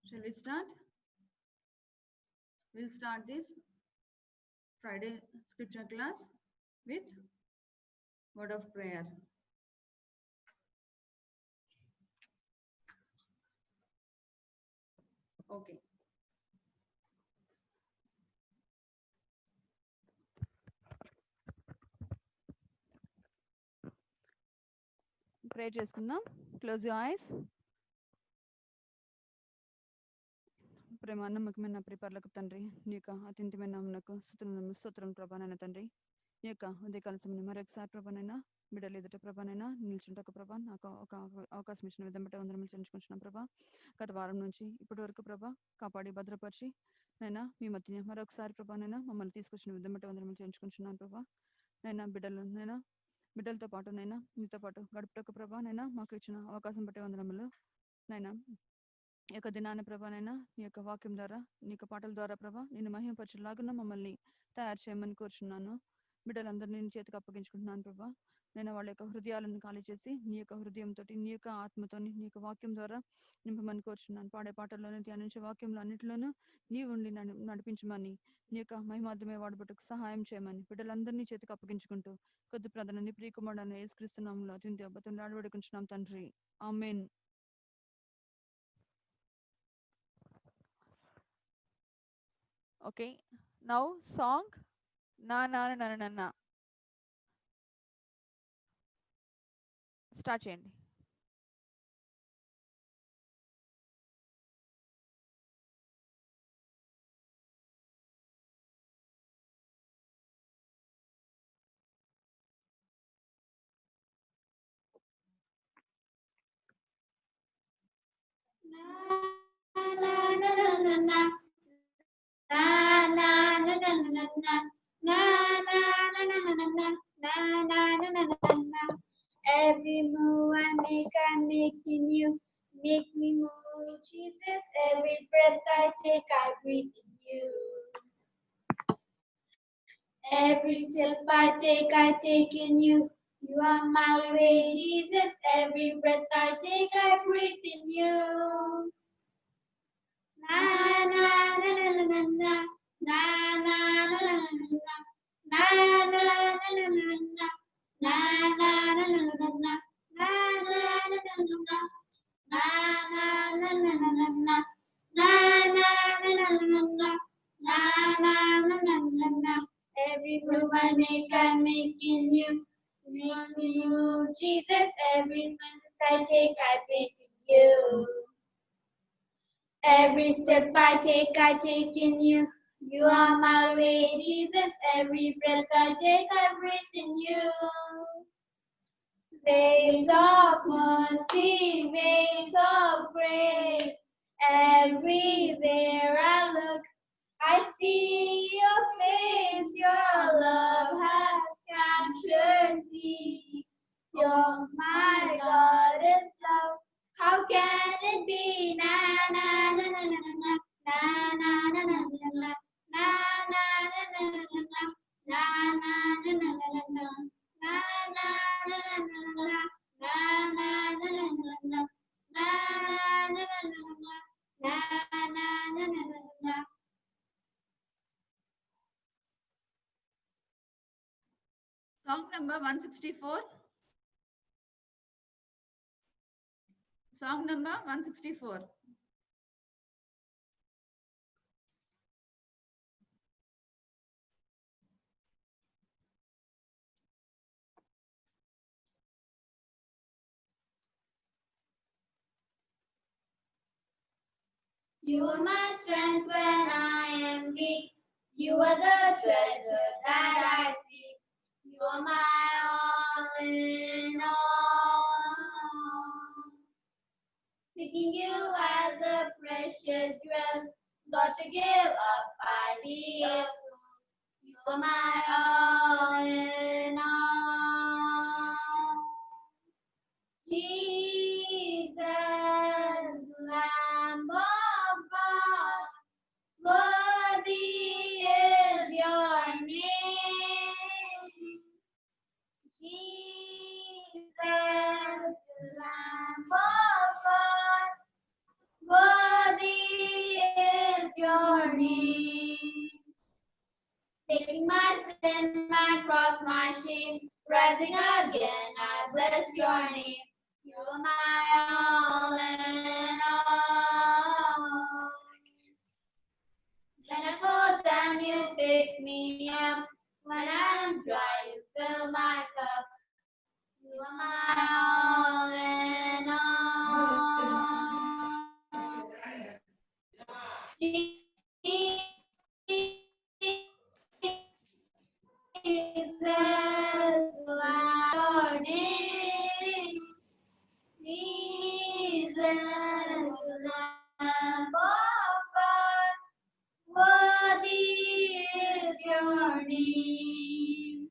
Shall we start? We'll start this Friday scripture class with word of prayer. Okay. Pray చేసుకుందాం. Close your eyes. ప్రేమ నమ్మకమైన ప్రిపర్లకు తండ్రి నీ యొక్క అత్యంతమైన నామమునకు స్తోత్రం ప్రభానైనా తండ్రి నీ యొక్క ఉదయకాల సమయం మరొకసారి ప్రభానైనా బిడ్డలు ఎదుట ప్రభానైనా నిల్చుంటకు ప్రభా నాకు ఒక అవకాశం ఇచ్చిన విధం బట్టి వందరములు చెల్లించుకుంటున్నాం ప్రభా గత వారం నుంచి ఇప్పటి వరకు ప్రభా కాపాడి భద్రపరిచి నైనా మీ మధ్య మరొకసారి ప్రభానైనా మమ్మల్ని తీసుకొచ్చిన విధం బట్టి వందరములు చెల్లించుకుంటున్నాను ప్రభా నైనా బిడ్డలతో పాటు నైనా మీతో పాటు గడుపుటకు ప్రభా నైనా మాకు ఇచ్చిన అవకాశం బట్టి వందరములు నైనా ఈ యొక్క దినాన్ని ప్రభానైనా నీ యొక్క వాక్యం ద్వారా నీ యొక్క పాటల ద్వారా ప్రభా నేను మహిమపరచులాగున్నా మమ్మల్ని తయారు చేయమని కోరుచున్నాను బిడ్డలందరినీ నీ చేతికి అప్పగించుకుంటున్నాను ప్రభా నేను వాళ్ళ యొక్క హృదయాలను ఖాళీ చేసి నీ యొక్క హృదయంతో నీ యొక్క ఆత్మతోని నీ యొక్క వాక్యం ద్వారా నింపమని కోరుచున్నాను పాడే పాటల్లోనే ధ్యానించే వాక్యంలో అన్నింటిలోనూ నీ ఉండి నడిపించమని నీ యొక్క మహిమార్థమే వాడబట్టుకు సహాయం చేయమని బిడ్డలందరినీ చేతికి అప్పగించుకుంటూ కొద్ది ప్రధానాన్ని ప్రియకుమారుడైన యేసుక్రీస్తునామములో అత్యంత అబద్ధం ఆడబడుకుంటున్నాం తండ్రి ఆమేన్. Okay, now song Na Na Na Na Na. Start చేయండి. Every move I make, I'm making you. Make me move, Jesus. Every breath I take, I breathe in you. Every step I take in you. You are my way, Jesus. Every breath I take, I breathe in you. Na na na na na na na na na na na na na na na every move I make, I'm making you, making you, Jesus. Every step I take in you. Every step I take in you. You are my way, Jesus. Every breath I take, I breathe in you. Waves of mercy, waves of grace. Everywhere I look, I see your face. Your love has captured me. You're my goddess love. How can it be? Na na na na na na na na na na na na na na na na na na Song number 164. Song number 164. You are my strength when I am weak. You are the treasure that I seek. You are my all in all. Seeking you as a precious jewel, not to give up, I be a fool. You are my all in all. Jesus, Lamb of God, worthy is your name. Jesus, Lamb of God, worthy Taking my sin, my cross, my shame, rising again, I bless your name. You are my all in all. When I fall down, you pick me up. When I'm dry, you fill my cup. You are my all in all. Jesus, Lamb of God, worthy is your name.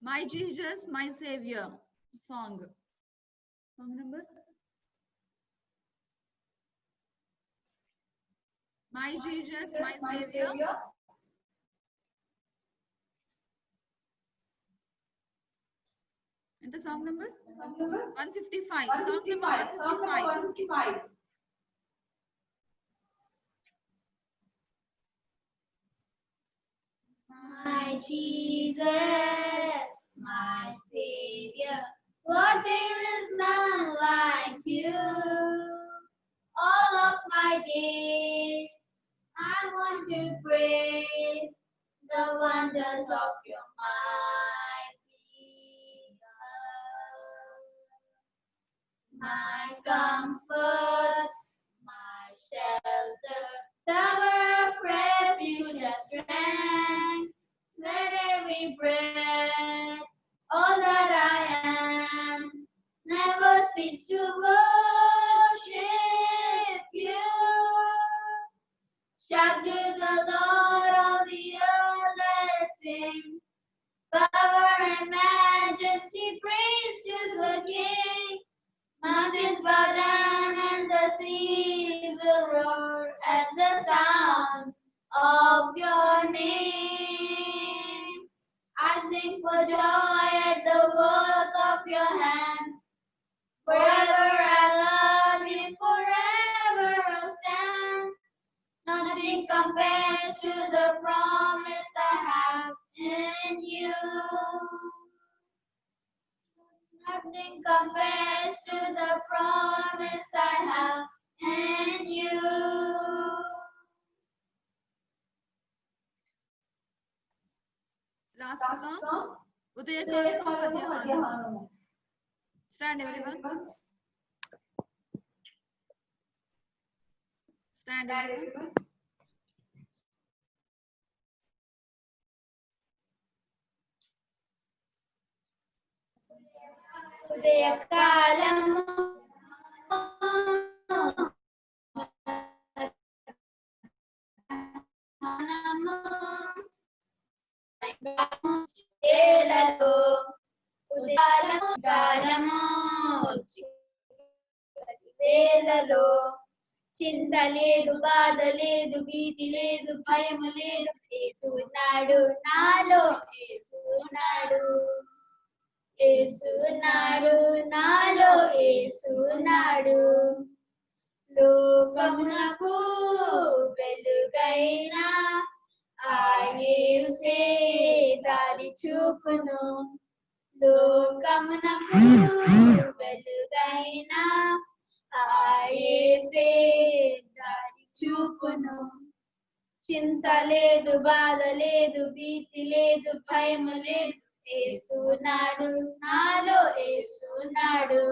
My Jesus, my Savior song. Song number? My Jesus, my Savior. And the song number? 155. Song number 155. My Jesus, my Savior, Lord, there is none like you. All of my days, I want to praise the wonders of your mighty love. My comfort, my shelter, tower of refuge and strength. Let every breath, all that I am, never cease to worship you. Shout to the Lord, all the earth, let us sing. Power and majesty, praise to the King. Mountains bow down and the seas will roar at the sound of your name. I sing for joy at the work of your hands. Forever I love you, forever I'll stand. Nothing compares to the promise I have in you. Nothing compares to the promise I have in you. Last song. Udayakalam Madhyahanam. Stand everyone. Stand everyone. ఉదయకాలము మనము వేళలో ఉదయకాలము వేళలో చింత లేదు, బాధ లేదు, భీతి లేదు, భయము లేదు. యేసు ఉన్నాడు నాలో, యేసు ఉన్నాడు, యేసు ఉన్నాడు నాలో, యేసు ఉన్నాడు. లోకమునకు వెలుగైన ఆ యేసే దారి చూపును. లోకమునకు వెలుగైన ఆ యేసే దారి చూపును. చింత లేదు, బాధ లేదు, భీతి లేదు, భయము లేదు. యేసు ఉన్నాడు నాలో, యేసు ఉన్నాడు,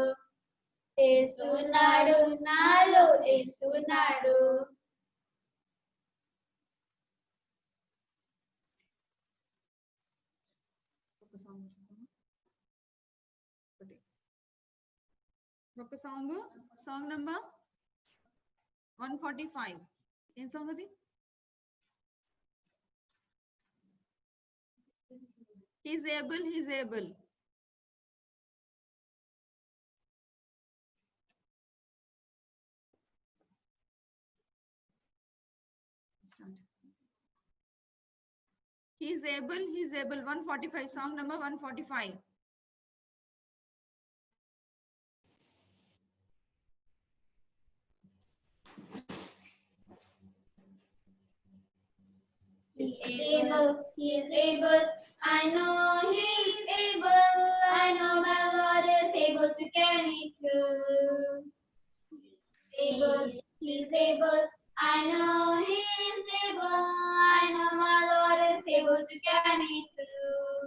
యేసు ఉన్నాడు నాలో, యేసు ఉన్నాడు. ఒక సాంగ్ నంబర్ 145. ఏం సాంగ్ అది? He's able, he's able. He's able, he's able. 145. Song number 145. He is able, he is able. I know he is able. I know my Lord is able to carry me through. Able, he is able. I know he is able. I know my Lord is able to carry me through.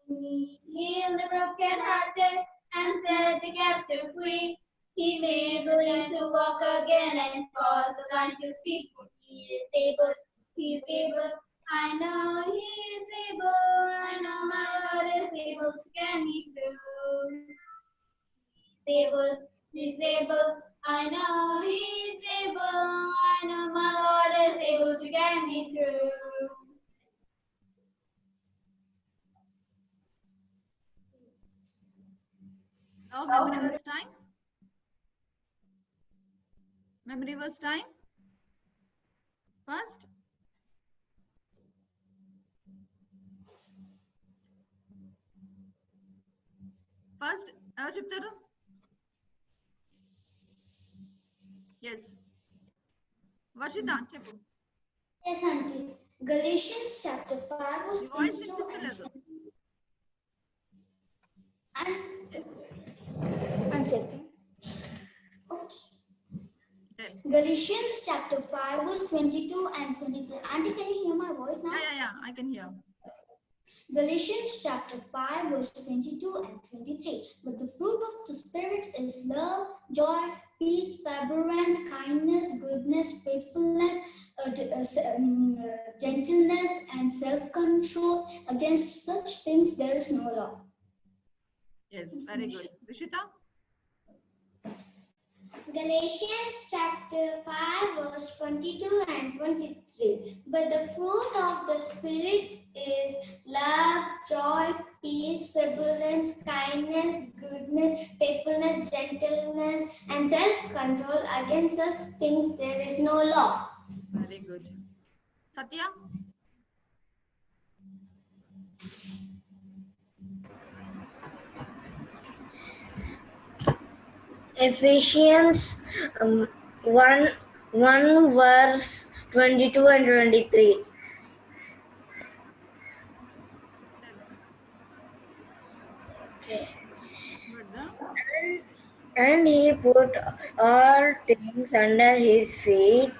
He healed the brokenhearted and set the captive free. He made the lame to walk again and caused the blind to see. He is able. He is able. I know he is able. I know my Lord is able to carry me through. He is able. He is able. I know he is able. I know my Lord is able to carry me through. Now memory verse time. Memory verse time. First. First, ఎవరు చెప్తారు? Yes. Varshita చెప్పు. Yes, Auntie. Galatians chapter 5 verse Your voice 22 వినిపిస్తలేదు. I'm checking. Okay. Yes. Galatians chapter 5 verse 22 and 23. Auntie, can you hear my voice now? Yeah, I can hear. Galatians chapter 5 verse 22 and 23. But the fruit of the Spirit is love, joy, peace, forbearance, kindness, goodness, faithfulness, gentleness, and self-control. Against such things there is no law. Yes, very good. Rishita? Galatians chapter 5 verse 22 and 23. But the fruit of the Spirit is love, joy, peace, forbearance, kindness, goodness, faithfulness, gentleness, and self-control. Against such things there is no law. Very good. Satya? Ephesians 1 verse 22 and 23. Okay. Good. And he put all things under his feet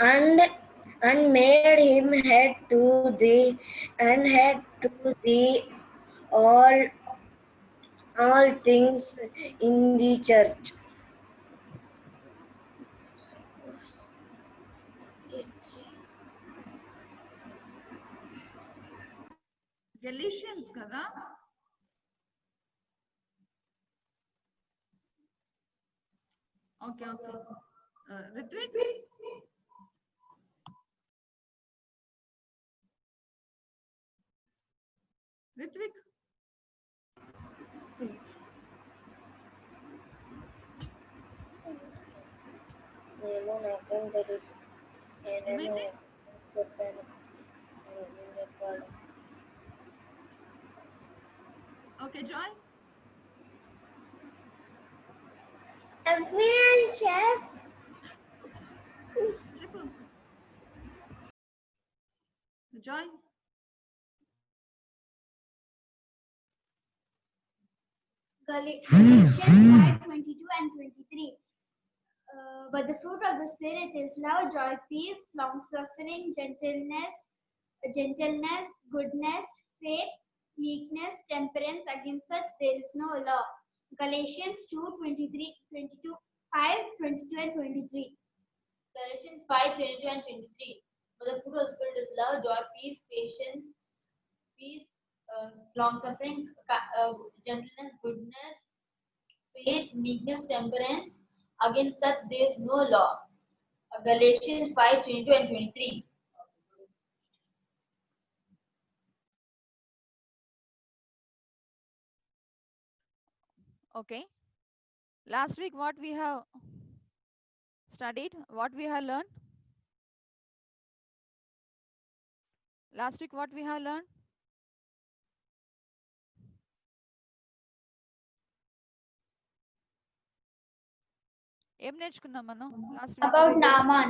and made him head to the all things in the church. Galatians కదా? Okay. Ritvik? Ritvik? నేను నాకేం తెలియదు ఏమైంది? చెప్పాను చెప్పాలి. Okay, Joy? Chef. చెప్పు. Joy? Galatians 5:22 and 23. But the fruit of the Spirit is love, joy, peace, long-suffering, gentleness, goodness, faith, meekness, temperance. Against such there is no law. Galatians 2:22, 5:22 and 23. Galatians 5:22 and 23. But the fruit of the Spirit is love, joy, peace, patience, long-suffering, gentleness, goodness, faith, meekness, temperance. Against such there is no law. Galatians 5:22 and 23. Okay. Last week what we have studied, what we have learned? Last week what we have learned? ఏం నేర్చుకున్నాం మనం last About week Naaman.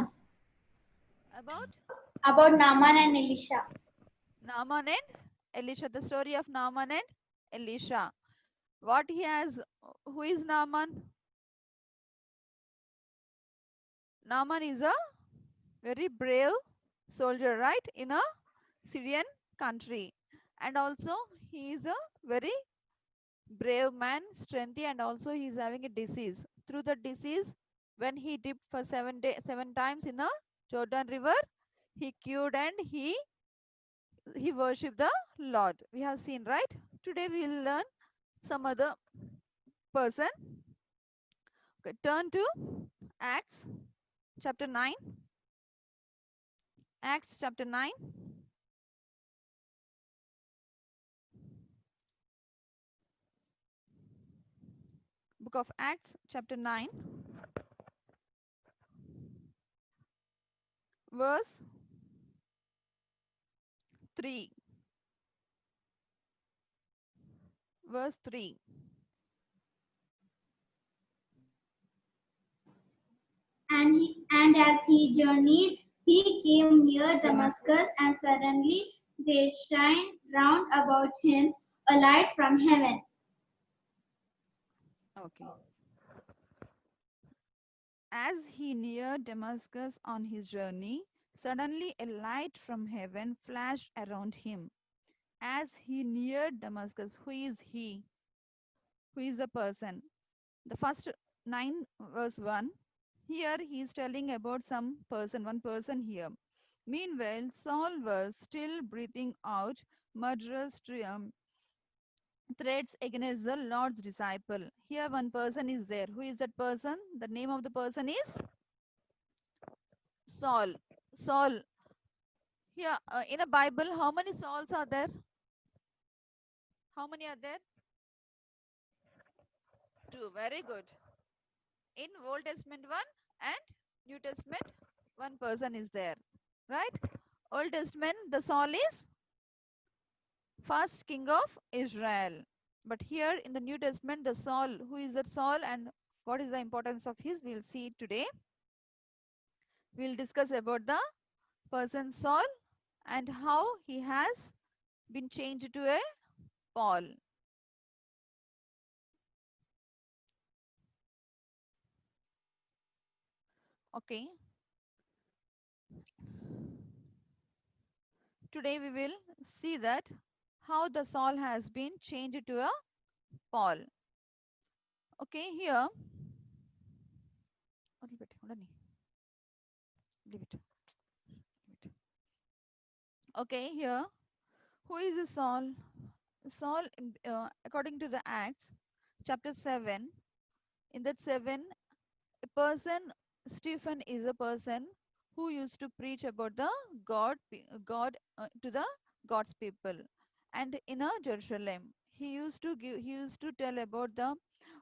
About Naaman and Elisha. Naaman and Elisha, the story of Naaman and Elisha. What he has, who is Naaman? Naaman is a very brave soldier, right, in a Syrian country, and also he is a very brave man, strengthy, and also he is having a disease. Through the disease, when he dipped for 7 times in the Jordan River, he cured and he worshipped the Lord. We have seen, right? Today we will learn some other person. Okay, turn to Acts chapter 9. Acts chapter 9. Book of Acts chapter 9. Verse 3. Verse 3. And as he journeyed, he came near Damascus, and suddenly there shined round about him a light from heaven. Okay. As he neared Damascus on his journey, suddenly a light from heaven flashed around him. As he neared Damascus, who is he? Who is the person? The first 9 verse 1. Here he is telling about some person, one person here. Meanwhile, Saul was still breathing out murderous threats against the Lord's disciple. Here one person is there. Who is that person? The name of the person is Saul. Saul. Here in a Bible, how many Sauls are there? How many are there? 2. Very good. In Old Testament 1 and New Testament, one person is there. Right? Old Testament, the Saul is first king of Israel. But here in the New Testament, the Saul, who is that Saul and what is the importance of his, we'll see today. We'll discuss about the person Saul and how he has been changed to a Paul. Okay. Today we will see that how the Saul has been changed to a Paul. Okay, here. Leave it. Leave it. Okay, here. Who is the Saul? Saul, according to the Acts, chapter 7, in that 7, a person, Stephen is a person who used to preach about the God to the God's people. And in a Jerusalem, he used to tell about the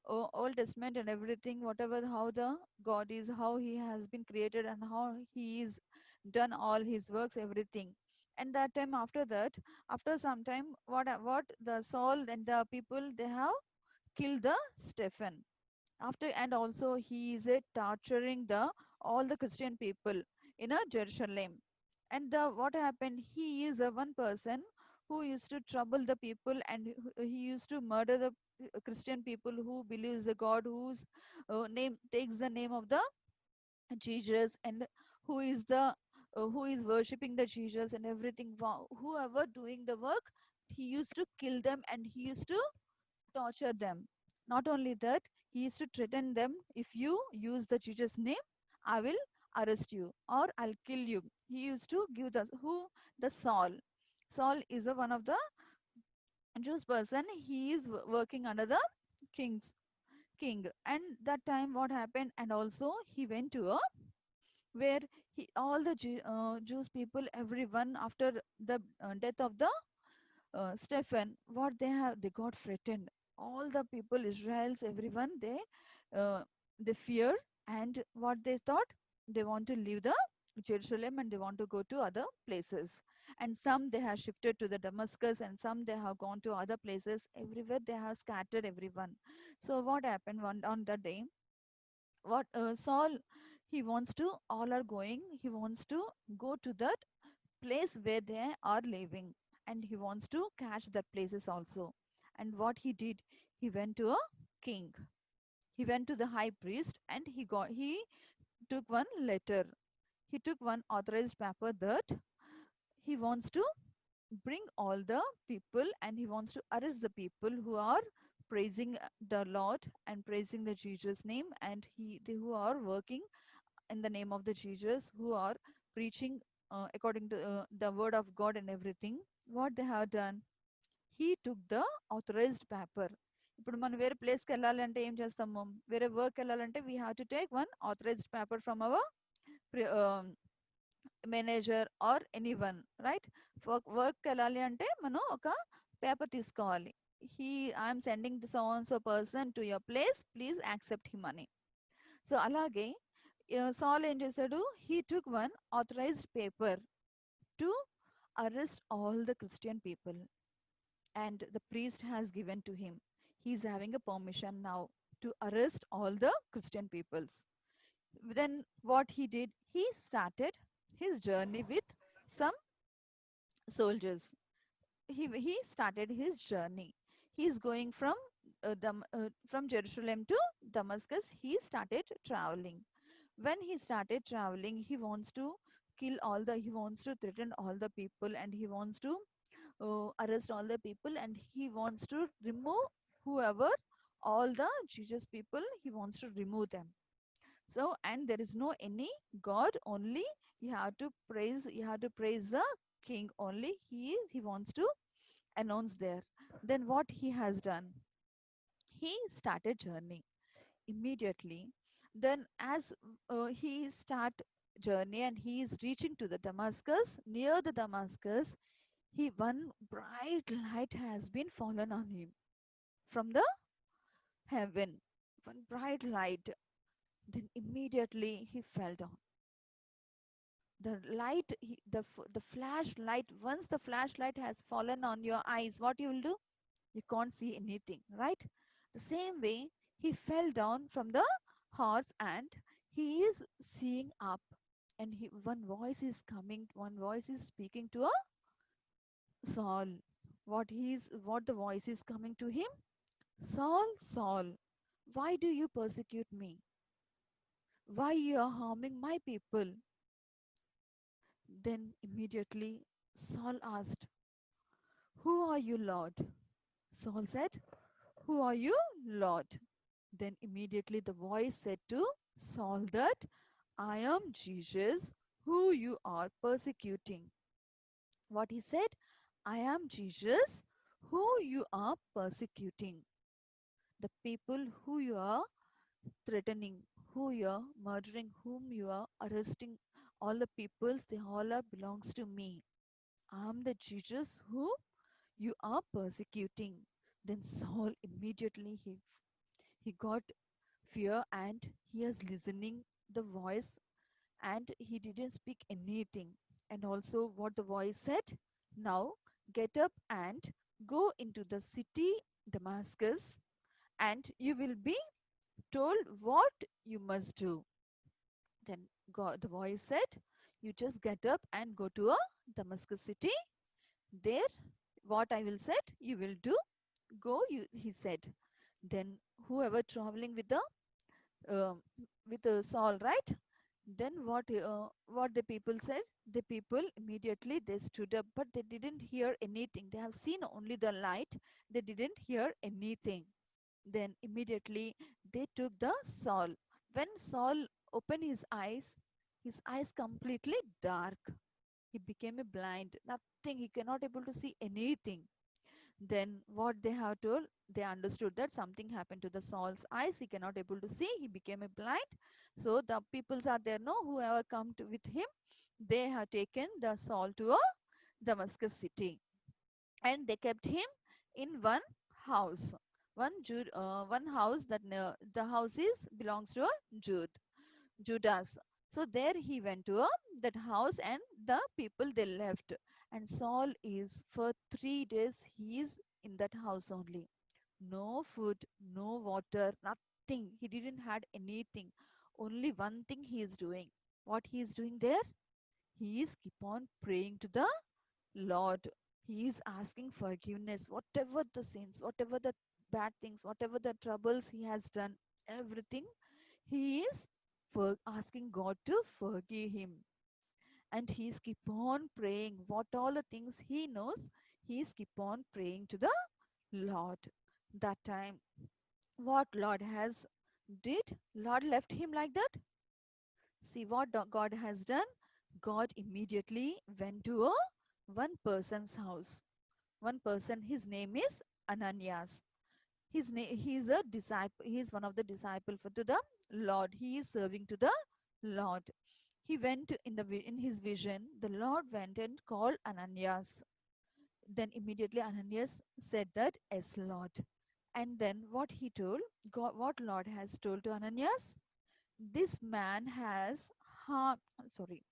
Old Testament and everything, whatever, how the God is, how he has been created and how he is done all his works, everything. And that time, after that, after some time, what the Saul and the people, they have killed the Stephen after, and also he is torturing the all the Christian people in a Jerusalem. And the what happened, he is a one person who used to trouble the people, and he used to murder the Christian people who believes the God, whose name takes the name of the Jesus, and who is the who is worshipping the Jesus and everything. Whoever doing the work, he used to kill them and he used to torture them. Not only that, he used to threaten them, if you use the Jesus name, I will arrest you or I'll kill you. He used to give the Saul. Saul is one of the Jews person. He is working under the king. And that time what happened, and also he went to a where all the Jews people, everyone, after the death of the Stephen, what they got threatened. All the people, Israels, everyone, they fear, and what they thought, they want to leave the Jerusalem and they want to go to other places. And some they have shifted to the Damascus, and some they have gone to other places. Everywhere they have scattered everyone. So what happened on that day? What Saul, he wants to, all are going, he wants to go to that place where they are living, and he wants to catch that places also. And what he did, he went to a king, he went to the high priest, and he took one letter, he took one authorized paper that he wants to bring all the people, and he wants to arrest the people who are praising the Lord and praising the Jesus name, and who are working in the name of the Jesus, who are preaching according to the word of God and everything. What they have done, he took the authorized paper. ఇప్పుడు మనం వేరే ప్లేస్కి వెళ్ళాలంటే ఏం చేస్తాము, వేరే work వెళ్ళాలంటే we have to take one authorized paper from our manager or any one, right. Work వెళ్ళాలి అంటే మనం ఒక పేపర్ తీసుకోవాలి. I'm sending the so and so person to your place, please accept him అని. సో అలాగే సాల్ ఏం చేశాడు, he took one authorized paper to arrest all the Christian people, and the priest has given to him. He's having a permission now to arrest all the Christian peoples. Then what he did, he started his journey with some soldiers. He started his journey. He is going from Jerusalem to Damascus. He started traveling. When he started traveling, he wants to he wants to threaten all the people, and he wants to arrest all the people, and he wants to remove whoever, all the Jesus people, he wants to remove them. So, and there is no any God, only you have to praise the king only. He wants to announce there. Then what he has done, he started journey immediately. Then as he start journey and he is reaching to the Damascus, near the Damascus, he one bright light has been fallen on him from the heaven, one bright light. Then immediately he fell down. The light, the flashlight, once the flashlight has fallen on your eyes, what you will do, you can't see anything, right? The same way, he fell down from the horse, and he is seeing up, and one voice is coming, one voice is speaking to a Saul. What the voice is coming to him, Saul, Saul, why do you persecute me, why you are harming my people? Then immediately Saul asked, who are you, Lord? Saul said, who are you, Lord? Then immediately the voice said to Saul that, I am Jesus who you are persecuting. What he said, I am Jesus who you are persecuting. The people who you are threatening, who you are murdering, whom you are arresting, all the peoples, they all are belongs to me. I am the Jesus who you are persecuting. Then Saul immediately he got fear, and he is listening the voice, and he didn't speak anything. And also what the voice said, now get up and go into the city Damascus, and you will be told what you must do. Then God, the voice said, you just get up and go to a Damascus city. There, what I will said, you will do. Go, he said. Then whoever traveling uh, with Saul, right? Then what the people said? The people immediately they stood up, but they didn't hear anything. They have seen only the light. They didn't hear anything. Then immediately they took the Saul. When Saul opened his eyes completely dark. He became a blind. Nothing. He cannot able to see anything. Then what they have told, they understood that something happened to the Saul's eyes. He cannot able to see. He became a blind. So the peoples are there, no, whoever come to with him, they have taken the Saul to a Damascus city, and they kept him in one house, one house that the house is belongs to a Judas. So there he went to that house, and the people they left. And Saul is for 3 days he is in that house only. No food, no water, nothing. He didn't had anything. only one thing he is doing. What he is doing there? He is keep on praying to the Lord. He is asking forgiveness, whatever the sins, whatever the bad things, whatever the troubles he has done, everything he is for asking God to forgive him. And he's keep on praying what all the things he knows, he's keep on praying to the Lord. That time, what Lord has did, Lord left him like that. See what God has done. God immediately went to a one person's house. One person, his name is Ananias. His name, he is a disciple. He is one of the disciple for to the Lord. He is serving to the Lord. He went in in his vision. The Lord went and called Ananias. Then immediately Ananias said that, yes, Lord. And then what he told, God, what Lord has told to Ananias, this man has harm. Sorry,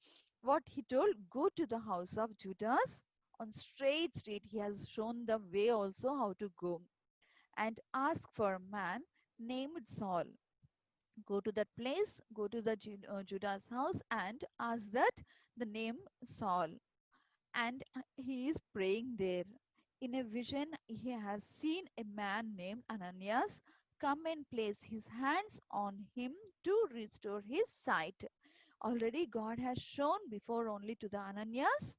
what he told, go to the house of Judas on straight street. He has shown the way also how to go, and ask for a man named Saul. Go to that place, go to the Judas house and ask that the name Saul. And he is praying there. In a vision, he has seen a man named Ananias come and place his hands on him to restore his sight. Already, God has shown before only to the Ananias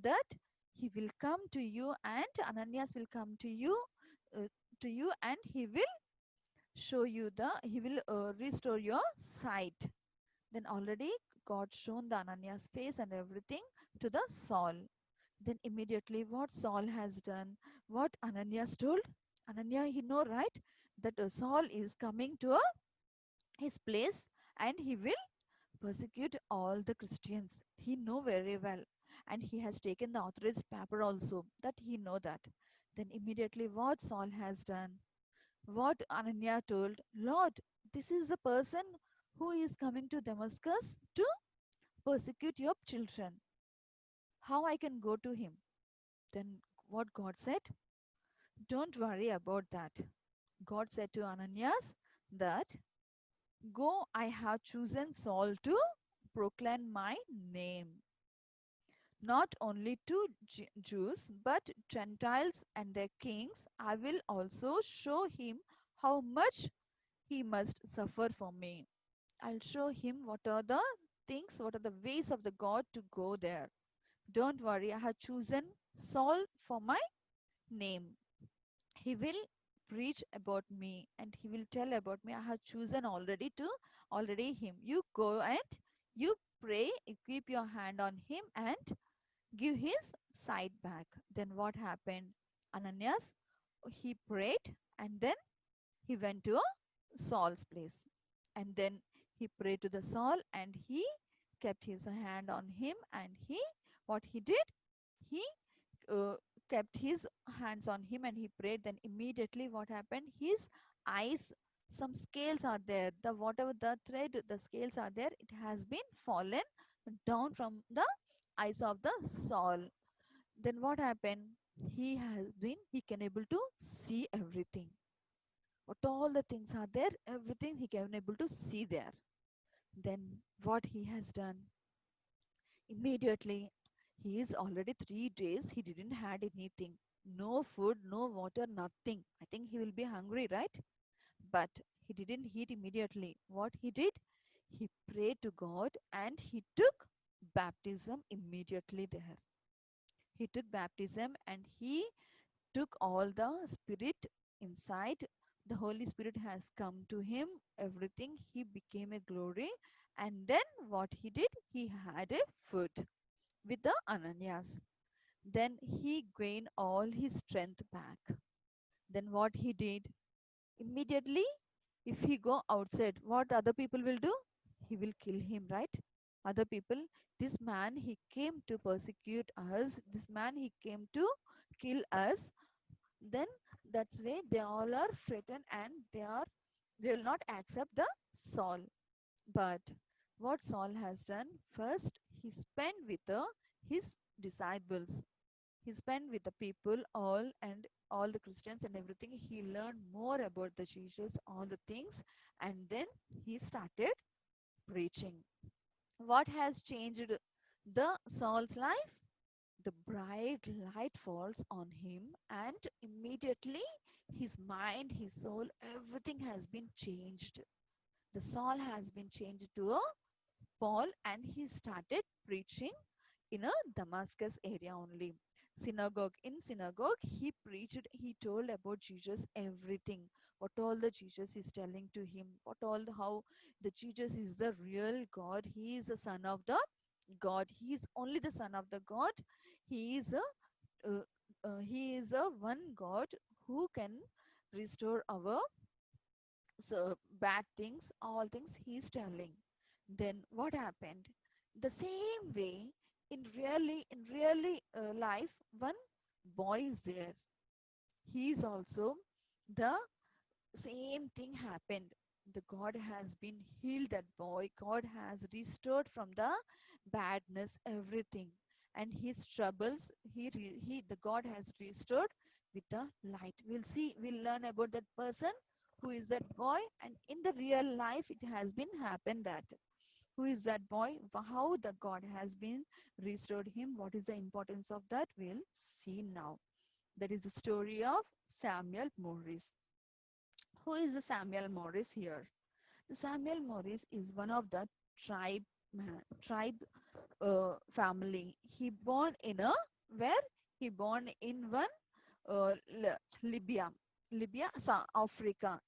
that he will come to you, and Ananias will come uh, to you, and he will show you he will restore your sight. Then already God shown the Ananias face and everything to the Saul. Then immediately what Saul has done, what Ananias told, Ananias, he know, right, that Saul is coming to his place and he will persecute all the Christians. He know very well, and he has taken the authorized paper also, that he know that. Then immediately what Saul has done, what Ananya told, Lord, this is the person who is coming to Damascus to persecute your children. How I can go to him? Then what God said? Don't worry about that. God said to Ananias that, go, I have chosen Saul to proclaim my name, not only to Jews, but Gentiles and their kings. I will also show him how much he must suffer for me. I'll show him what are the things, what are the ways of the God to go there. Don't worry, I have chosen Saul for my name. He will preach about me and he will tell about me. I have chosen already him. You go and you pray, you keep your hand on him and give his sight back. Then what happened? Ananias, he prayed and then he went to Saul's place. And then he prayed to the Saul and he kept his hand on him, and what he did, he uh, kept his hands on him and he prayed. Then immediately what happened, his eyes, some scales are there, the whatever the thread, the scales are there, it has been fallen down from the eyes of the Saul. Then what happened, he can able to see everything, what all the things are there, everything he can able to see there. Then what he has done, immediately, he is already 3 days he didn't had anything, no food, no water, nothing. I think he will be hungry, right? But he didn't eat immediately. What he did, he prayed to God and he took baptism immediately there. He took baptism and he took all the spirit inside. The Holy Spirit has come to him, everything. He became a glory. And then what he did, he had a food with the Ananias. Then he gained all his strength back. Then what he did, immediately, if he go outside, what other people will do? He will kill him, right? Other people, this man, he came to persecute us. This man, he came to kill us. Then that's why they all are frightened and they will not accept the Saul. But what Saul has done, first he spent with his disciples. He spent with the people all and all the Christians and everything. He learned more about the Jesus, all the things, and then he started preaching. What has changed the Saul's life? The bright light falls on him, and immediately his mind, his soul, everything has been changed. The Saul has been changed to a Paul, and he started preaching in a Damascus area only. Synagogue. In synagogue, he preached, he told about Jesus everything. What all the Jesus is telling to him, what all the, how the Jesus is the real God. He is the son of the God. He is only the son of the God. He is a one God who can restore our bad things, all things he is telling. Then what happened? The same way, in really life, one boy is there. He is also the same thing happened. The God has been healed that boy. God has restored from the badness everything, and his troubles, the God has restored with the light. We'll see, we'll learn about that person, who is that boy, and in the real life it has been happened that who is that boy, how the God has been restored him, what is the importance of that, we'll see now. That is the story of Samuel Morris. Who is the Samuel Morris here? The Samuel Morris is one of the tribe family. He born in a where he born in one Libya, Africa.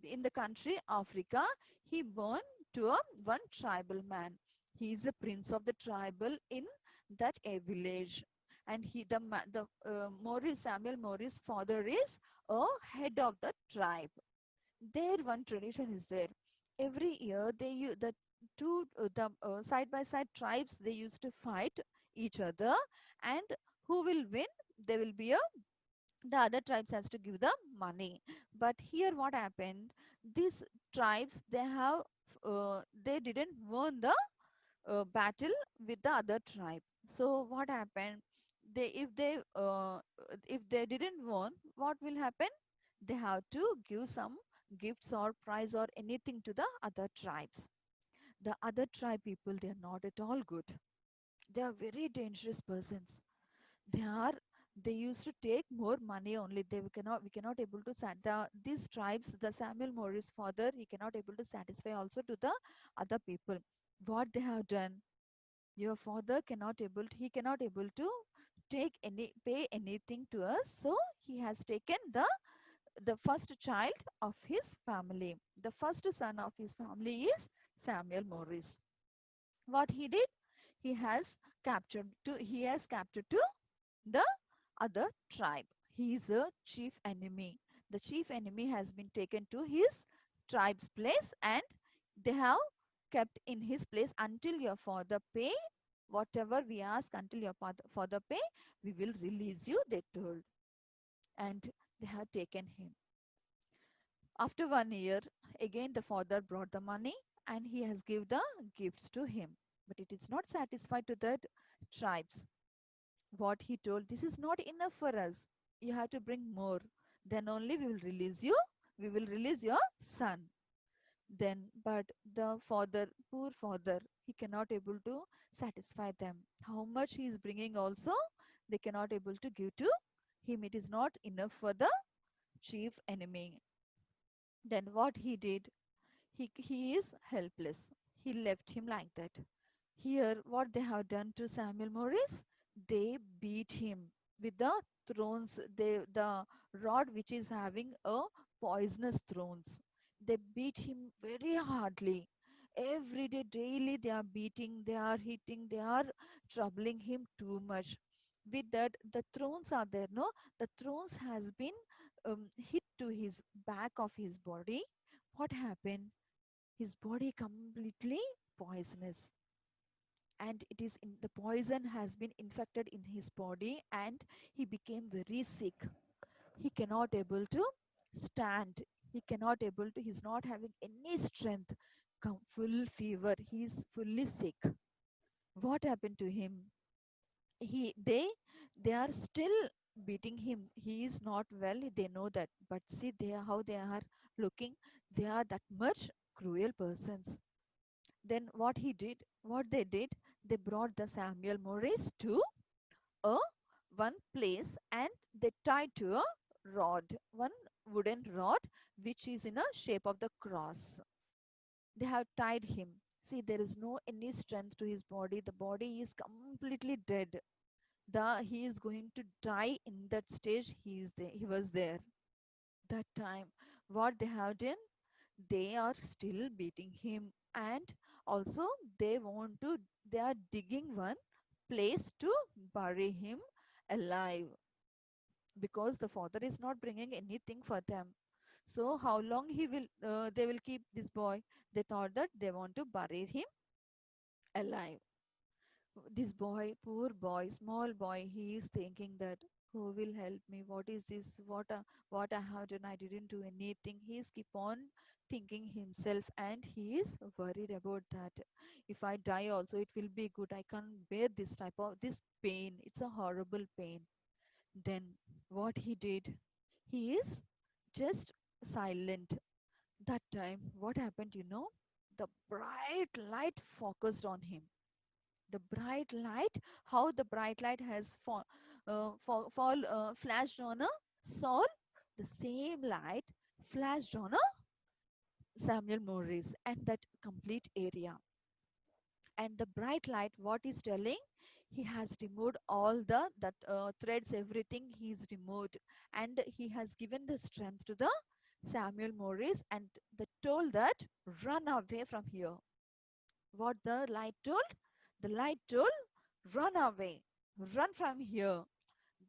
In the country Africa, he born to a one tribal man. He is a prince of the tribal in that a village, and the Morris, Samuel Morris' father is a head of the tribe. Their one tradition is there. Every year the two the side by side tribes, they used to fight each other, and who will win, there will be a the other tribes has to give the money. But here what happened, these tribes, they didn't won the battle with the other tribe. So what happened, they if they didn't won, what will happen, they have to give some gifts or prize or anything to the other tribes. The other tribe people, they are not at all good. They are very dangerous persons. they are they used to take more money only. We cannot able to these tribes, the Samuel Morris father, he cannot able to satisfy also to the other people. What they have done, your father he cannot able to pay anything to us, so he has taken the first child of his family. The first son of his family is Samuel Morris. What he did, he has captured to the other tribe. He is a chief enemy. The chief enemy has been taken to his tribe's place, and they have kept in his place until your father pay whatever we ask. Until your father pay, we will release you, they told. And they have taken him. After 1 year, again the father brought the money, and he has give the gifts to him. But it is not satisfied to the tribes. What he told, this is not enough for us, you have to bring more, then only we will release you, we will release your son. Then but the father, poor father, he cannot able to satisfy them. How much he is bringing also, they cannot able to give to him. It is not enough for the chief enemy. Then what he did, he is helpless, he left him like that. Here, what they have done to Samuel Morris, they beat him with the thrones, the rod which is having a poisonous thrones. They beat him very hardly. Every day, daily, they are beating, they are hitting, they are troubling him too much. With that, the thrones are there, no? The thrones has been hit to his back of his body. What happened? His body completely poisonous, and it is in the poison has been infected in his body, and he became very sick. He cannot able to stand, he cannot able to, he's not having any strength, full fever, he's fully sick. What happened to him? he they are still beating him, he is not well, they know that, but see they are how they are looking, they are that much cruel persons. Then what they did, they brought the Samuel Morris to a one place and they tied to a rod, one wooden rod which is in a shape of the cross. They have tied him. See, there is no any strength to his body. The body is completely dead. He is going to die in that stage. He was there. That time, what they have done, they are still beating him, and also they want to. They are digging one place to bury him alive because the father is not bringing anything for them. So how long they will keep this boy? They thought that they want to bury him alive. This boy, poor boy, small boy, he is thinking that who will help me? What is this? What I have done? I didn't do anything. He is keep on thinking himself and he is worried about that. If I die also, it will be good. I can't bear this type of this pain. It's a horrible pain. Then what he did? He is just silent. That time, what happened? The bright light focused on him. The bright light, how the bright light has flashed on a Saul, the same light flashed on a Samuel Morris and that complete area. And the bright light, what is telling, he has removed all the that threads, everything he's removed, and he has given the strength to the Samuel Morris, and the told that run away from here. What the light told? The light told, run away, run from here.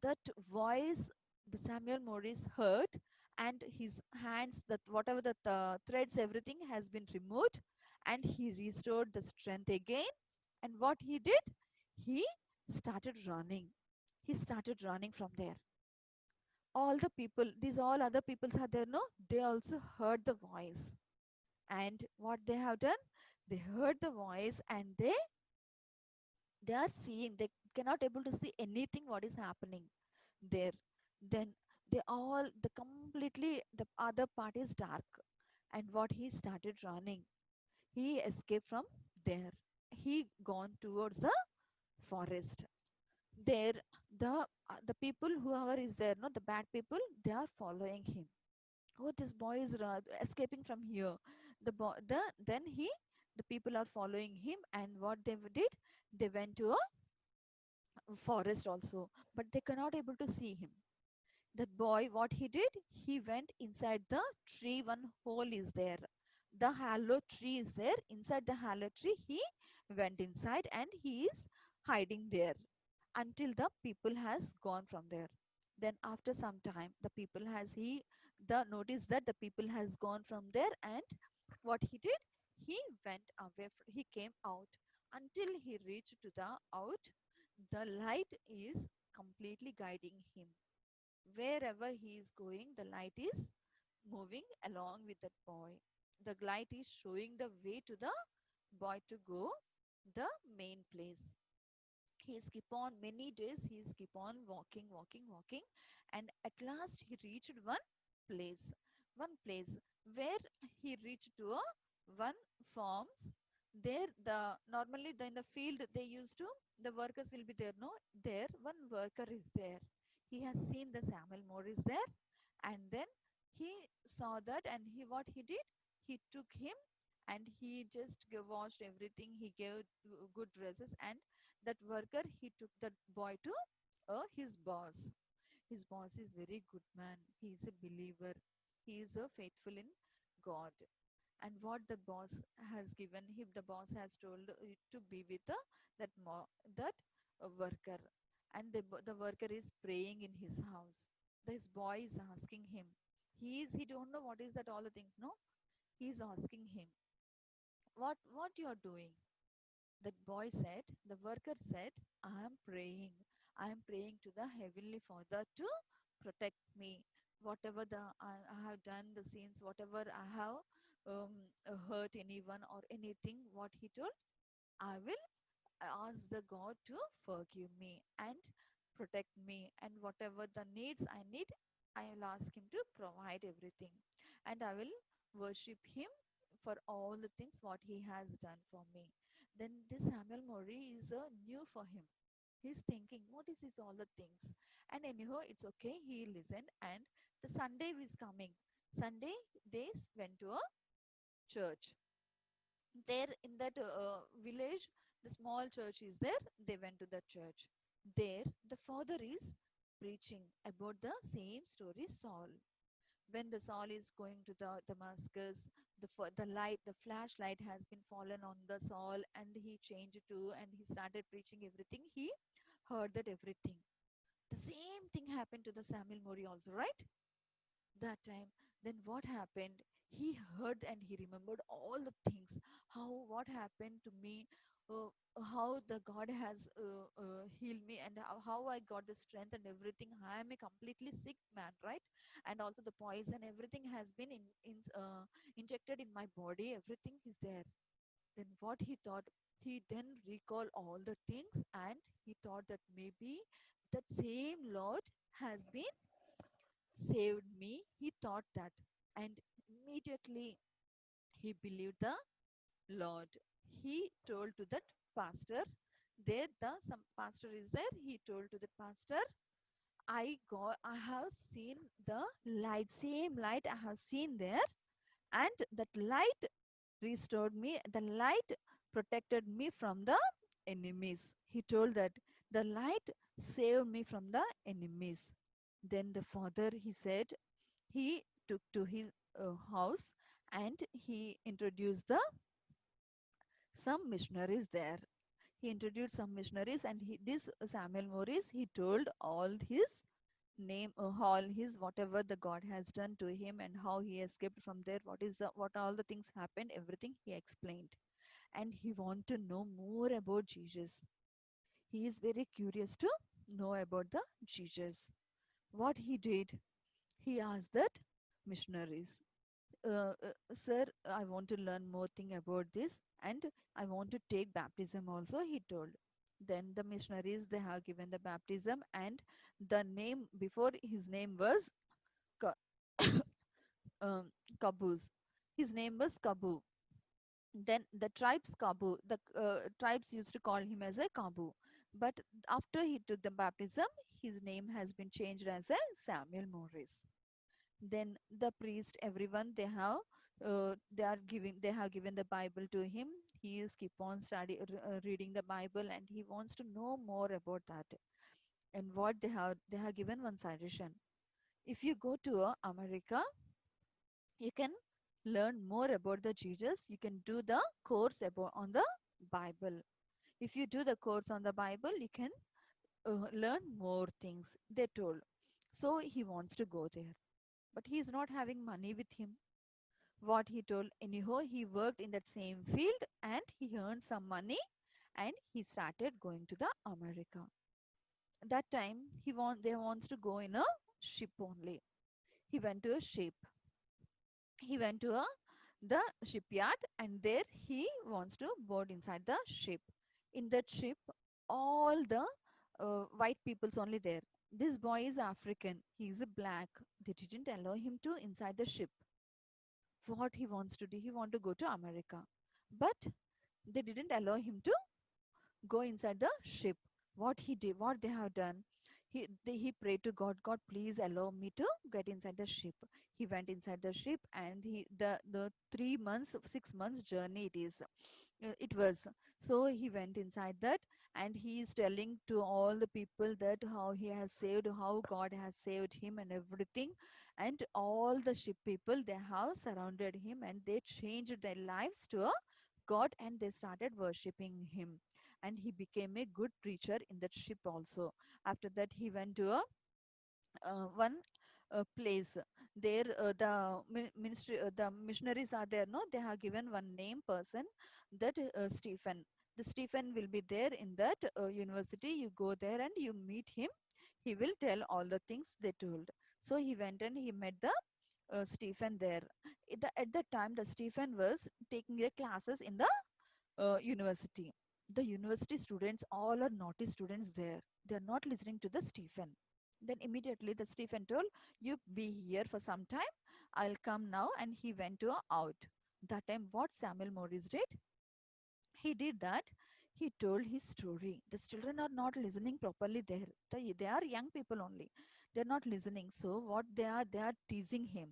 That voice, the Samuel Morris heard, and his hands, that whatever the threads, everything has been removed, and he restored the strength again. And what he did? He started running. He started running from there. All the people, these all other peoples are there, no? They also heard the voice. And what they have done? They heard the voice and they are seeing, they cannot able to see anything what is happening there. Then they all, the completely, the other part is dark. And what he started running, he escaped from there. He gone towards the forest. There, the people whoever is there, no, the bad people, they are following him. Oh, this boy is escaping from here. The people are following him, and what they did, they went to a forest also, but they cannot able to see him. That boy, what he did, he went inside the tree. One hole is there. The hollow tree is there. Inside the hollow tree, he went inside and he is hiding there until the people has gone from there. Then after some time, the people has he the notice that the people has gone from there, and what he did, he went away. He came out until he reached to the out. The light is completely guiding him. Wherever he is going, the light is moving along with that boy. The light is showing the way to the boy to go the main place. He's keep on many days, he's keep on walking, walking, walking, and at last he reached place, one place where he reached to a one farms. There, the normally in the field they used to, the workers will be there, no, there one worker is there. He has seen the Samuel Morris there, and then he saw that, and he what he did, he took him and he just washed everything, he gave good dresses, and that worker, he took that boy to his boss. His boss is very good man, he is a believer, he is a faithful in God. And what the boss has given him, the boss has told to be with that worker, and the worker is praying in his house. This boy is asking him, he don't know what is that all the things, no, he is asking him, what you are doing? That boy said, the worker said, I am praying. I am praying to the Heavenly Father to protect me. Whatever I have done, the sins, whatever I have hurt anyone or anything, what he told, I will ask the God to forgive me and protect me. And whatever the needs I need, I will ask him to provide everything. And I will worship him for all the things what he has done for me. Then this Samuel Mori is new for him. He's thinking, what is this all the things? And anyhow, it's okay. He listened, and the Sunday is coming. Sunday, they went to a church. There in that village, the small church is there. They went to the church. There, the father is preaching about the same story, Saul. When the Saul is going to the Damascus, the light, the flashlight has been fallen on the Saul, and he changed to, and he started preaching everything. He heard that everything. The same thing happened to the Samuel Mori also, right? That time, then what happened? He heard and he remembered all the things, how what happened to me, uh, how the God has healed me, and how I got the strength and everything. I am a completely sick man, right? And also the poison, everything has been injected in my body, everything is there. Then what he thought, he then recalled all the things, and he thought that maybe that same Lord has been saved me. He thought that, and immediately he believed the Lord. He told to that pastor, there the some pastor is there. He told to the pastor, I have seen the light, same light I have seen there, and that light restored me. The light protected me from the enemies. He told that the light saved me from the enemies. Then the father, he said, he took to his house, and he introduced the some missionaries there. He introduced some missionaries, and this Samuel Morris, he told all his name, all his whatever the God has done to him, and how he escaped from there, what all the things happened, everything he explained. And he want to know more about Jesus. He is very curious to know about the Jesus. What he did, he asked that missionaries, sir, I want to learn more thing about this, and I want to take baptism also, he told. Then the missionaries, they have given the baptism, and the name before his name was Ka- um, Kabuz. His name was Kabu. Then the tribes Kabu, the tribes used to call him as a Kabu. But after he took the baptism, his name has been changed as a Samuel Morris. Then the priest, everyone, they have given the Bible to him. He is keep on reading the Bible, and he wants to know more about that. And what they have given one suggestion: if you go to America, you can learn more about the Jesus. You can do the course about on the Bible. If you do the course on the Bible, you can learn more things, they told. So he wants to go there, but he is not having money with him. What he told, anyhow, he worked in that same field, and he earned some money, and he started going to the America. That time, they wants to go in a ship only. He went to a ship. He went to the shipyard, and there he wants to board inside the ship. In that ship, all the white people's only there. This boy is African. He is a black. They didn't allow him to inside the ship. What he wants to do, he want to go to America, but they didn't allow him to go inside the ship. What he did, what they have done, he prayed to God, God, please allow me to get inside the ship. He went inside the ship, and the 3 months, 6 months journey it was. So he went inside that, and he is telling to all the people that how he has saved, how God has saved him and everything. And all the ship people, they have surrounded him, and they changed their lives to a God, and they started worshipping him. And he became a good preacher in that ship also. After that, he went to a one place. There ministry, the missionaries are there, no, they have given one name person, that Stephen. The Stephen will be there in that university. You go there and you meet him. He will tell all the things they told. So he went and he met the Stephen there. At that time, the Stephen was taking the classes in the university. The university students all are naughty students there. They are not listening to the Stephen. Then immediately the Stephen told, you be here for some time. I'll come now. And he went to out. That time, what Samuel Morris did, he did that. He told his story. The children are not listening properly there. They are young people only. They're not listening. So what they are teasing him.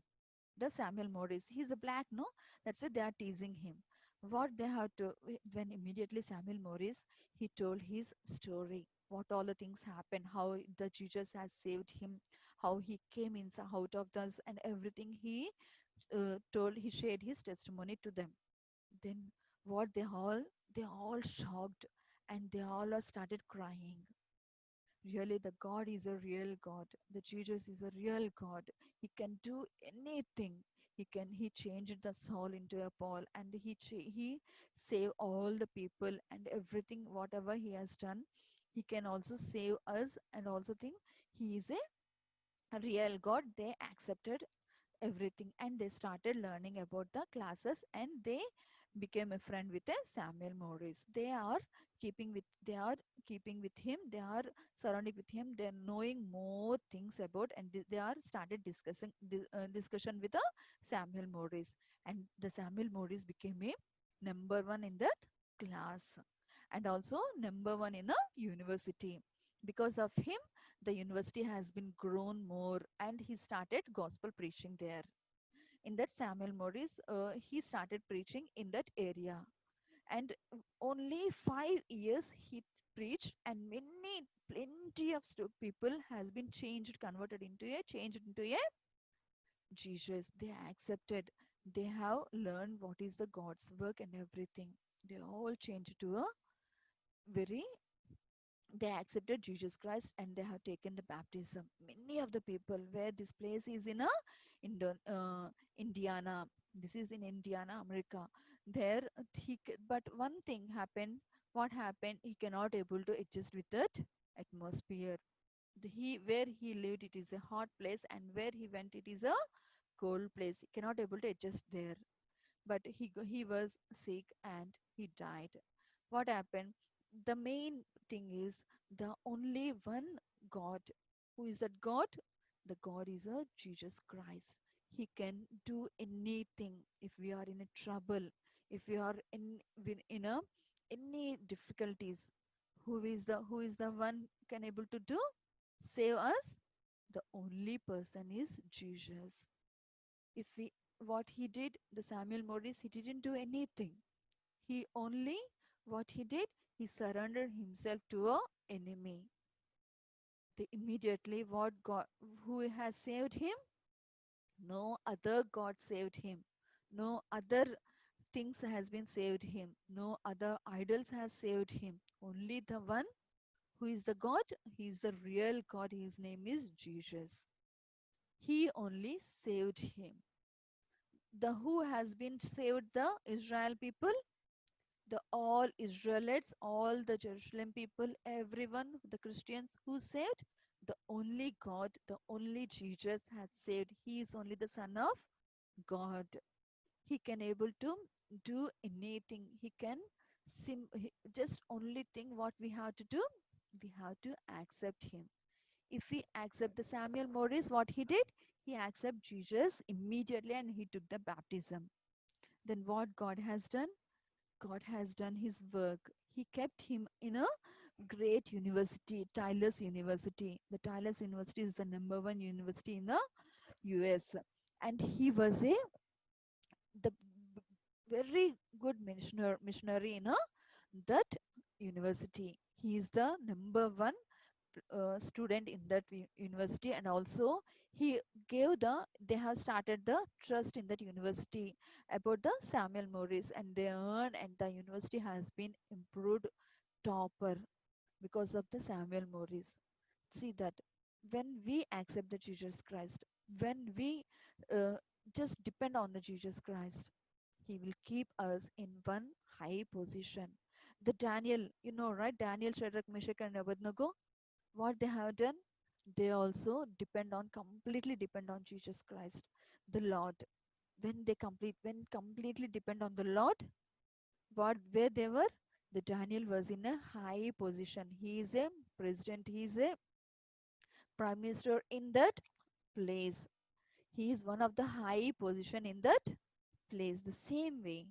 The Samuel Morris, he's a black, no? That's why they are teasing him. What they have to, when immediately Samuel Morris, he told his story, what all the things happened, how the Jesus has saved him, how he came in out of this, and everything he told, he shared his testimony to them. Then what they all shocked, and they all are started crying. Really, the God is a real God. The Jesus is a real God. He can do anything. He changed the soul into a Paul, and he save all the people and everything whatever he has done. He can also save us, and also think he is a real God. They accepted everything, and they started learning about the classes, and they became a friend with a Samuel Morris. They are keeping with him, they are surrounding with him, they are knowing more things about, and they are started discussion with the Samuel Morris, and the Samuel Morris became a number one in that class, and also number one in a university. Because of him, the university has been grown more, and he started gospel preaching there. In that, Samuel Morris, he started preaching in that area, and only 5 years he preached, and many plenty of people has been changed into a Jesus. They accepted, they have learned what is the God's work and everything. They all changed to a very, they accepted Jesus Christ, and they have taken the baptism. Many of the people, where this place is in a Indiana. This is in Indiana, America. There, but one thing happened. What happened? He cannot able to adjust with that atmosphere. He where he lived, it is a hot place, and where he went, it is a cold place. He cannot able to adjust there. But he was sick, and he died. What happened? The main thing is, the only one God. Who is that God? The God is a Jesus Christ. He can do anything. If we are in a trouble, if we are in a any difficulties, who is the one can able to do save us? The only person is Jesus. If we What he did, the Samuel Morris, he didn't do anything. He only, what he did, he surrendered himself to a enemy. The immediately, what God, who has saved him? No other God saved him. No other things has been saved him. No other idols has saved him. Only the one who is the God. He is the real God. His name is Jesus. He only saved him. The who has been saved? The Israel people, the all Israelites, all the Jerusalem people, everyone, the Christians who saved, the only God, the only Jesus has saved. He is only the Son of God. He can able to do anything. He can just only thing what we have to do, we have to accept him. If we accept the Samuel Morris, what he did, he accept Jesus immediately, and he took the baptism. Then what God has done? God has done his work. He kept him in a great university, Tyler's University. The Tyler's University is the number one university in the US. And he was the very good missionary in that university. He is the number one student in that university, and also he they have started the trust in that university about the Samuel Morris, and they earn, and the university has been improved topper because of the Samuel Morris. See that when we accept the Jesus Christ, when we uh, just depend on the Jesus Christ, he will keep us in one high position. The Daniel, you know, right? Daniel, Shadrach, Meshach, and Abednego, what they have done, they also completely depend on Jesus Christ, the Lord. When completely depend on the Lord, what where they were, the Daniel was in a high position. He is a president, he is a prime minister in that place. He is one of the high position in that place. The same way,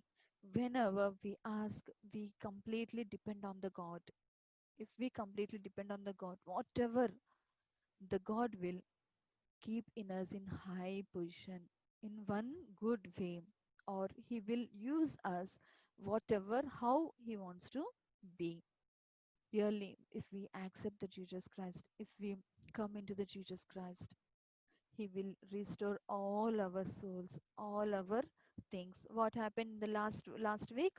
whenever we ask, we completely depend on the God. If we completely depend on the God, whatever the God will keep in us in high position in one good way, or He will use us whatever how He wants to be. Really, if we accept the Jesus Christ, if we come into the Jesus Christ, He will restore all our souls, all our things. What happened in the last week?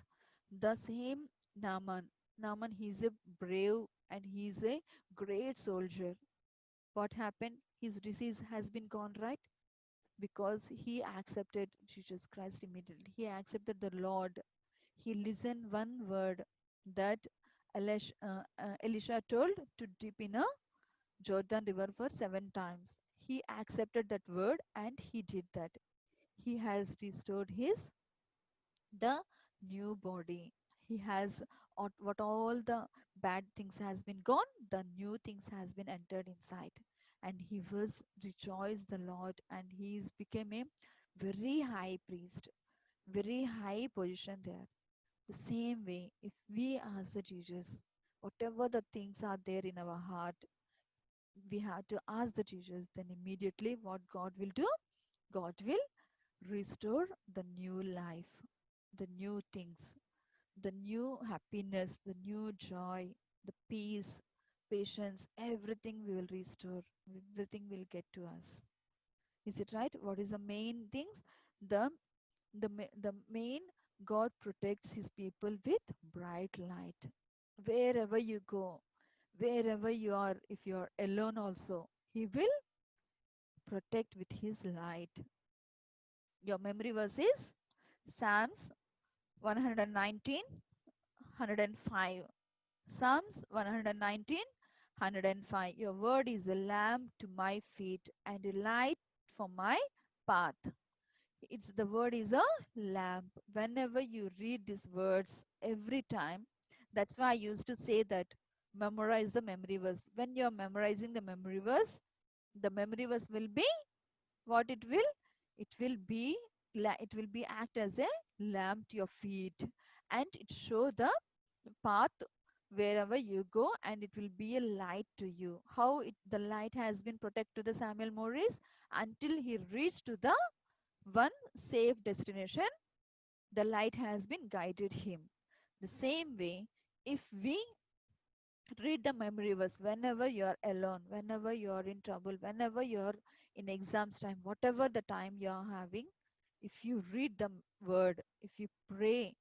The same Naaman. Naaman, he's a brave and he's a great soldier. What happened? His disease has been gone, right? Because he accepted Jesus Christ immediately. He accepted the Lord. He listened one word that Elisha told to dip in a Jordan River for 7 times. He accepted that word and he did that. He has restored his the new body. He has what all the bad things has been gone, the new things has been entered inside. And he was rejoiced the Lord and he is became a very high priest, very high position there. The same way, if we ask the Jesus, whatever the things are there in our heart, we have to ask the Jesus, then immediately what God will do? God will restore the new life, the new things, the new happiness, the new joy, the peace, patience, everything we will restore, everything will get to us. Is it right? What is the main things? The the main, God protects his people with bright light. Wherever you go, wherever you are, if you are alone also, he will protect with his light. Your memory verse is Psalms 119, 105. Psalms 119, 105. Your word is a lamp to my feet and a light for my path. It's the word is a lamp. Whenever you read these words every time, that's why I used to say that memorize the memory verse. When you're memorizing the memory verse will be what it will? It will be act as a lamp to your feet and it show the path wherever you go and it will be a light to you. How the light has been protected to the Samuel Morris until he reached to the one safe destination, the light has been guided him. The same way, if we read the memory verse whenever you are alone, whenever you are in trouble, whenever you are in exams time, whatever the time you are having, if you read the word, if you pray,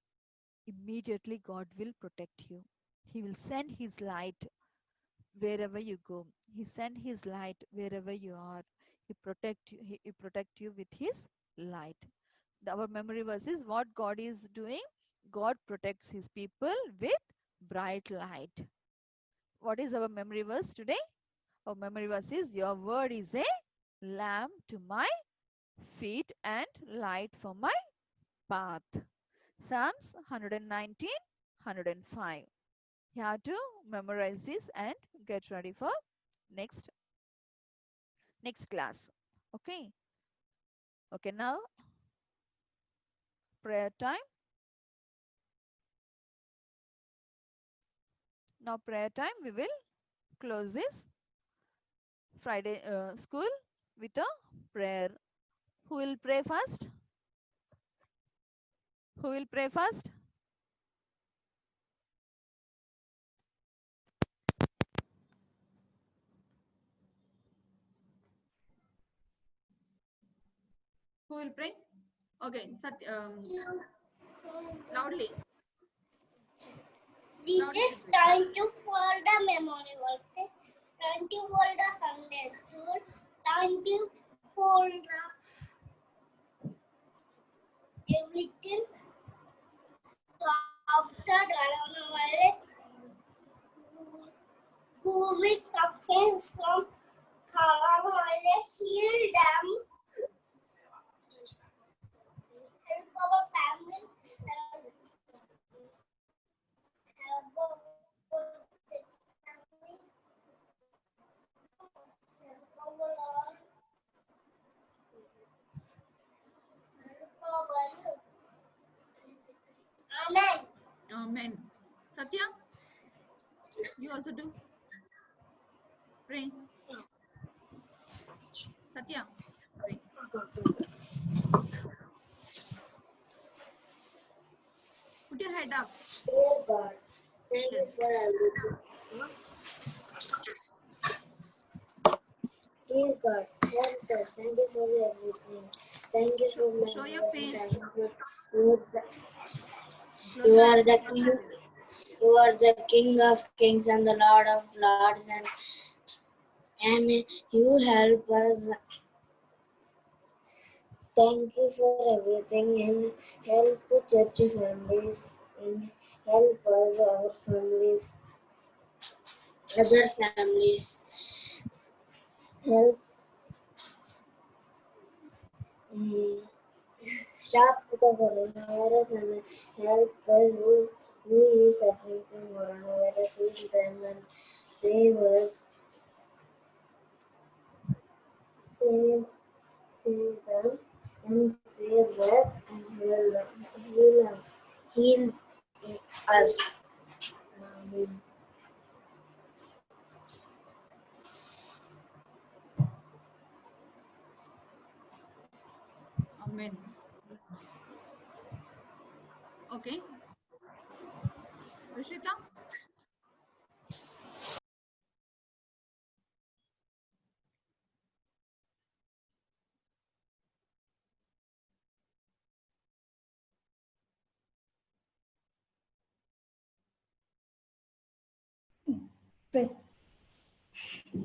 immediately God will protect you. He will send his light wherever you go. He send his light wherever you are. He protect you with his light. Our memory verse is what God is doing. God protects his people with bright light. What is our memory verse today? Our memory verse is your word is a lamp to my feet and light for my path. Psalms 119, 105. You have to memorize this and get ready for next class. Okay. Okay, now prayer time. Now prayer time. We will close this Friday school with a prayer. Who will pray first? Who will pray first? Who will pray? Okay, loudly. Jesus trying to fold the memory verses, trying to fold the Sunday school, trying to fold everything after coronavirus, who will suffer from coronavirus, heal them, help our family, help our family, help our Lord, help our Amen. Satya, you also do. Pray. Satya, pray. Put your head up. Dear God, thank you Yes. for everything. Dear God, help us. Thank you for everything. Thank you for my Show your life. face. Thank you for you. Close You your are eyes. the Show king. your face. You are the King of Kings and the Lord of Lords, and you help us. Thank you for everything and help church families and help us our families, other families. Help mm, stop the coronavirus and help us who is suffering from coronavirus. Heal them and save us. Save, save them and save us and heal us. Amen. Amen. Okay. Rishita? Pray.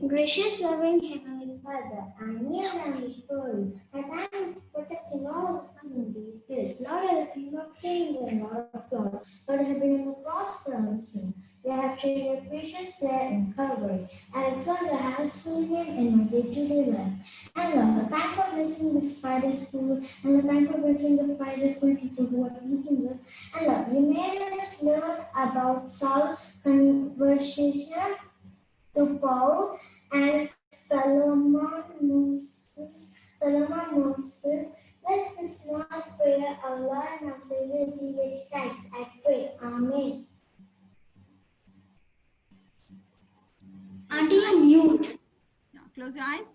Gracious, loving Heavenly Father, I kneel down before you. I thank you for protecting all of us in these days. Lord, are the King of Kings and Lord of Lords. Lord, have been on the cross for our sin. You have shared your patient prayer in Calvary. I exalt your highest holy name in my day-to-day life. And Lord, thank for blessing this Friday school, and thank for blessing the Friday school people who are teaching us. And Lord, you made us learn about Saul conversation to Paul and Solomon Moses. Bless this small prayer, our Lord and our Savior Jesus Christ. I pray. Amen. Auntie, you're mute. Yeah. Close your eyes.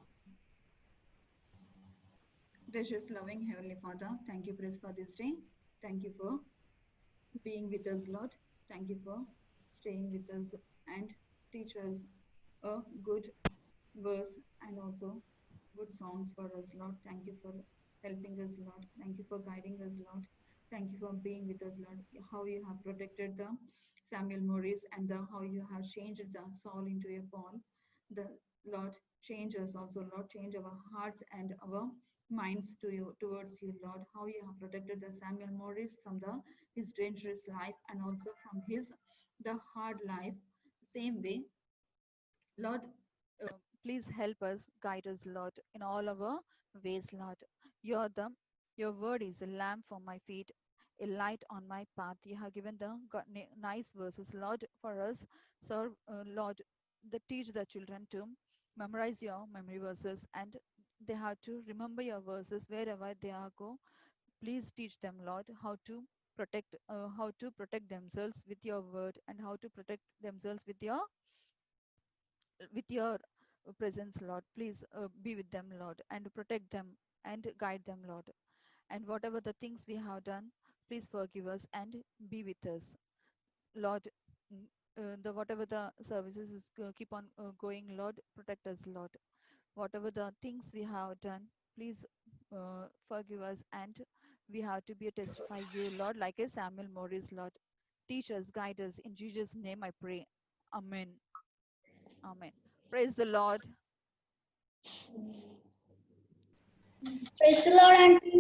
Gracious, loving Heavenly Father, thank you, praise for this day. Thank you for being with us, Lord. Thank you for staying with us and teach us a good verse and also good songs for us, Lord. Thank you for helping us, Lord. Thank you for guiding us, Lord. Thank you for being with us, Lord. How you have protected the Samuel Morris and how you have changed the Saul into a Paul. The Lord change us also, Lord. Change our hearts and our minds to you towards you, Lord. How you have protected the Samuel Morris from the his dangerous life and also from his the hard life. Same way, Lord, please help us, guide us, Lord, in all our ways, Lord. You're the, your word is a lamp for my feet, a light on my path. You have given the nice verses, Lord, for us. So, Lord, teach the children to memorize your memory verses and they have to remember your verses wherever they are go. Please teach them, Lord, how to protect themselves with your word and how to protect themselves with your presence, Lord. Please be with them, Lord, and protect them and guide them, Lord. And whatever the things we have done, please forgive us and be with us, Lord. The whatever the services is keep on going, Lord, protect us, Lord. Whatever the things we have done, please forgive us, and we have to be a testify you, Lord, like a Samuel Morris, Lord. Teach us, guide us. In Jesus' name I pray. Amen. Amen. Praise the Lord. Praise the Lord, Auntie.